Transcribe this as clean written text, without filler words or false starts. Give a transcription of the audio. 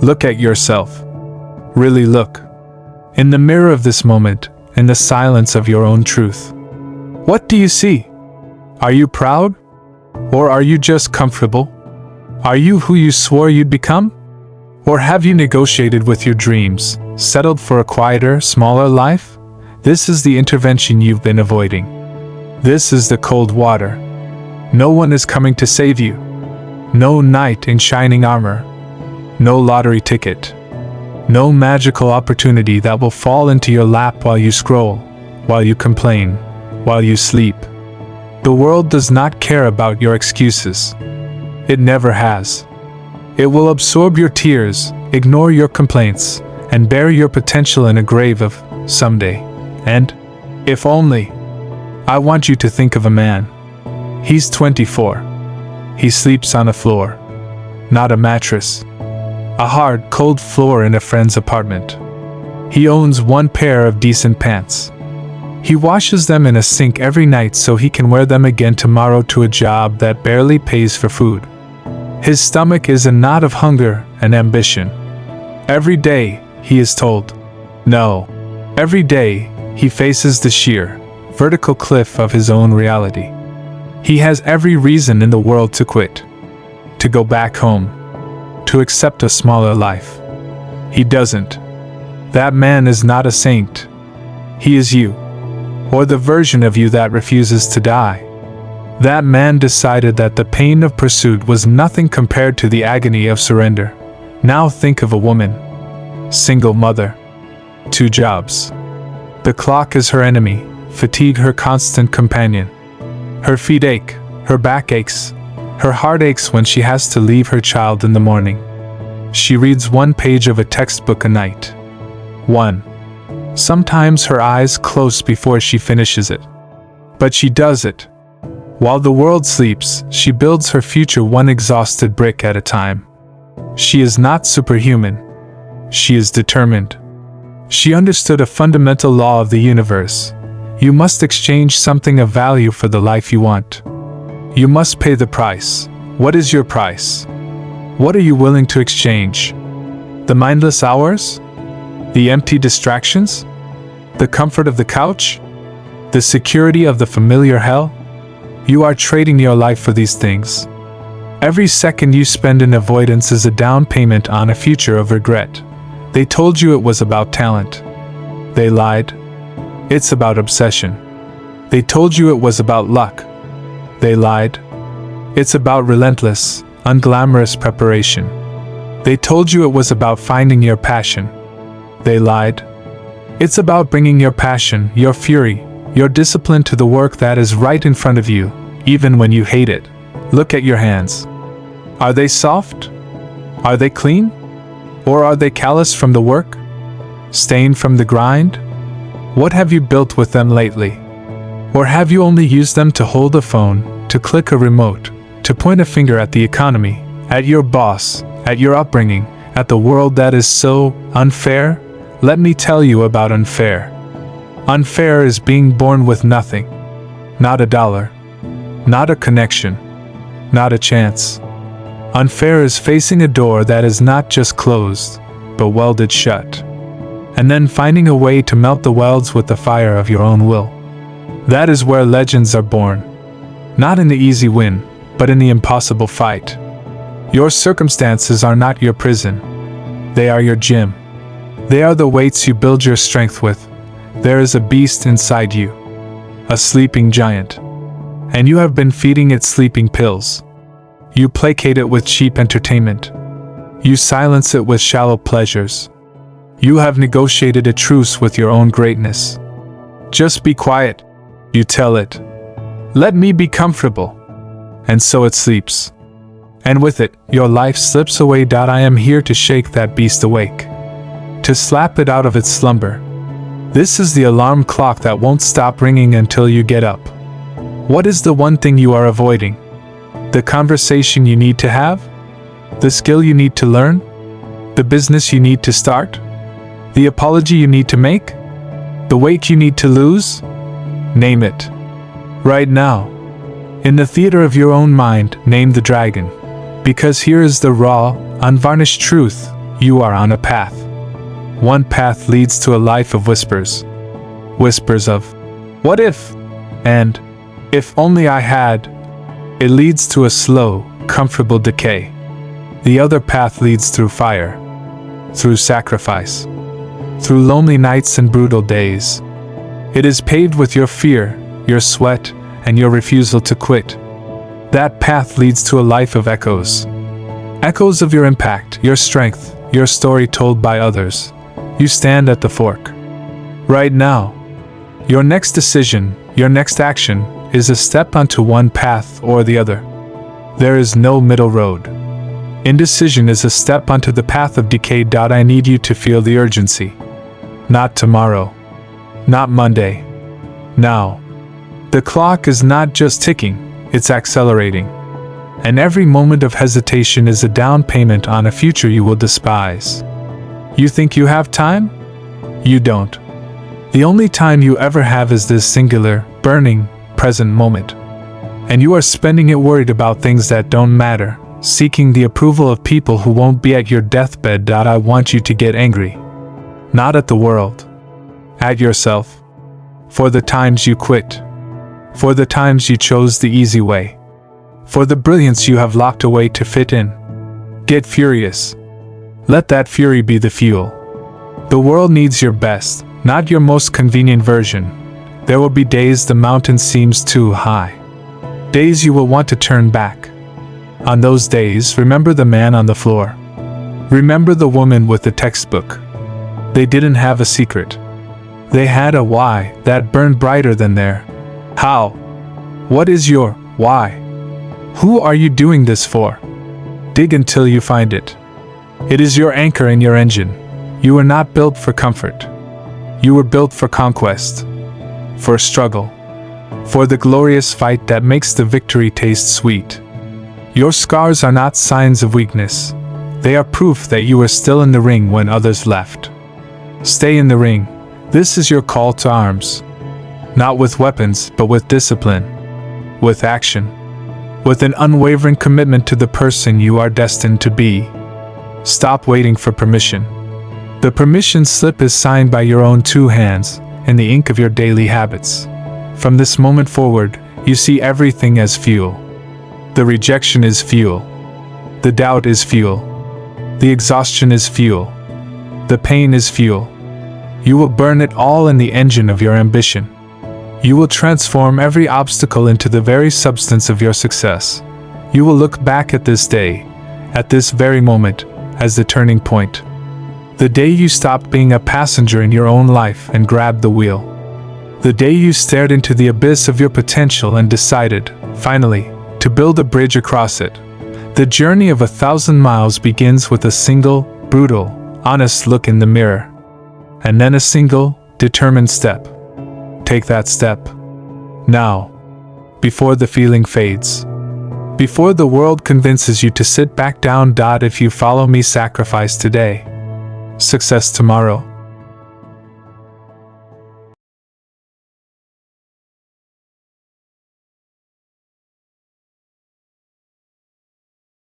Look at yourself. Really look. In the mirror of this moment, in the silence of your own truth. What do you see? Are you proud? Or are you just comfortable? Are you who you swore you'd become? Or have you negotiated with your dreams, settled for a quieter, smaller life? This is the intervention you've been avoiding. This is the cold water. No one is coming to save you. No knight in shining armor. No lottery ticket. No magical opportunity that will fall into your lap while you scroll, while you complain, while you sleep. The world does not care about your excuses. It never has. It will absorb your tears, ignore your complaints, and bury your potential in a grave of someday. And, if only, I want you to think of a man. He's 24. He sleeps on a floor, not a mattress. A hard, cold floor in a friend's apartment. He owns one pair of decent pants. He washes them in a sink every night so he can wear them again tomorrow to a job that barely pays for food. His stomach is a knot of hunger and ambition. Every day, he is told, no. Every day, he faces the sheer, vertical cliff of his own reality. He has every reason in the world to quit, to go back home, to accept a smaller life. He doesn't. That man is not a saint. He is you, or the version of you that refuses to die. That man decided that the pain of pursuit was nothing compared to the agony of surrender. Now think of a woman. Single mother. 2 jobs. The clock is her enemy, fatigue her constant companion. Her feet ache, her back aches, her heart aches when she has to leave her child in the morning. She reads 1 page of a textbook a night. 1. Sometimes her eyes close before she finishes it. But she does it. While the world sleeps, she builds her future 1 exhausted brick at a time. She is not superhuman. She is determined. She understood a fundamental law of the universe. You must exchange something of value for the life you want. You must pay the price. What is your price? What are you willing to exchange? The mindless hours? The empty distractions? The comfort of the couch? The security of the familiar hell? You are trading your life for these things. Every second you spend in avoidance is a down payment on a future of regret. They told you it was about talent. They lied. It's about obsession. They told you it was about luck. They lied. It's about relentless, unglamorous preparation. They told you it was about finding your passion. They lied. It's about bringing your passion, your fury, your discipline to the work that is right in front of you, even when you hate it. Look at your hands. Are they soft? Are they clean? Or are they callous from the work? Stained from the grind? What have you built with them lately? Or have you only used them to hold a phone, to click a remote, to point a finger at the economy, at your boss, at your upbringing, at the world that is so unfair? Let me tell you about unfair. Unfair is being born with nothing. Not a dollar. Not a connection. Not a chance. Unfair is facing a door that is not just closed, but welded shut. And then finding a way to melt the welds with the fire of your own will. That is where legends are born. Not in the easy win, but in the impossible fight. Your circumstances are not your prison. They are your gym. They are the weights you build your strength with. There is a beast inside you. A sleeping giant. And you have been feeding it sleeping pills. You placate it with cheap entertainment. You silence it with shallow pleasures. You have negotiated a truce with your own greatness. Just be quiet, you tell it. Let me be comfortable. And so it sleeps. And with it, your life slips away. I am here to shake that beast awake. To slap it out of its slumber. This is the alarm clock that won't stop ringing until you get up. What is the one thing you are avoiding? The conversation you need to have? The skill you need to learn? The business you need to start? The apology you need to make? The weight you need to lose? Name it. Right now. In the theater of your own mind, name the dragon. Because here is the raw, unvarnished truth. you are on a path. One path leads to a life of whispers. Whispers of, what if? And, if only I had. It leads to a slow, comfortable decay. The other path leads through fire, through sacrifice, through lonely nights and brutal days. It is paved with your fear, your sweat, and your refusal to quit. That path leads to a life of echoes. Echoes of your impact, your strength, your story told by others. You stand at the fork. Right now, your next decision, your next action, is a step onto one path or the other. There is no middle road. Indecision is a step onto the path of decay. I need you to feel the urgency. Not tomorrow. Not Monday. Now. The clock is not just ticking, it's accelerating. And every moment of hesitation is a down payment on a future you will despise. You think you have time? You don't. The only time you ever have is this singular, burning, present moment. And you are spending it worried about things that don't matter, seeking the approval of people who won't be at your deathbed. I want you to get angry. Not at the world. At yourself. For the times you quit. For the times you chose the easy way. For the brilliance you have locked away to fit in. Get furious. Let that fury be the fuel. The world needs your best, not your most convenient version. There will be days the mountain seems too high. Days you will want to turn back. On those days, remember the man on the floor. Remember the woman with the textbook. They didn't have a secret. They had a why that burned brighter than their how. What is your why? Who are you doing this for? Dig until you find it. It is your anchor in your engine. You were not built for comfort. You were built for conquest. For struggle. For the glorious fight that makes the victory taste sweet. Your scars are not signs of weakness. They are proof that you were still in the ring when others left. Stay in the ring. This is your call to arms. Not with weapons, but with discipline. With action. With an unwavering commitment to the person you are destined to be. Stop waiting for permission. The permission slip is signed by your own two hands, in the ink of your daily habits. From this moment forward, you see everything as fuel. The rejection is fuel. The doubt is fuel. The exhaustion is fuel. The pain is fuel. You will burn it all in the engine of your ambition. You will transform every obstacle into the very substance of your success. You will look back at this day, at this very moment, as the turning point. The day you stopped being a passenger in your own life and grabbed the wheel. The day you stared into the abyss of your potential and decided, finally, to build a bridge across it. The journey of 1,000 miles begins with a single, brutal, honest look in the mirror. And then a single, determined step. Take that step. Now. Before the feeling fades. Before the world convinces you to sit back down. If you follow me, sacrifice today. Success tomorrow.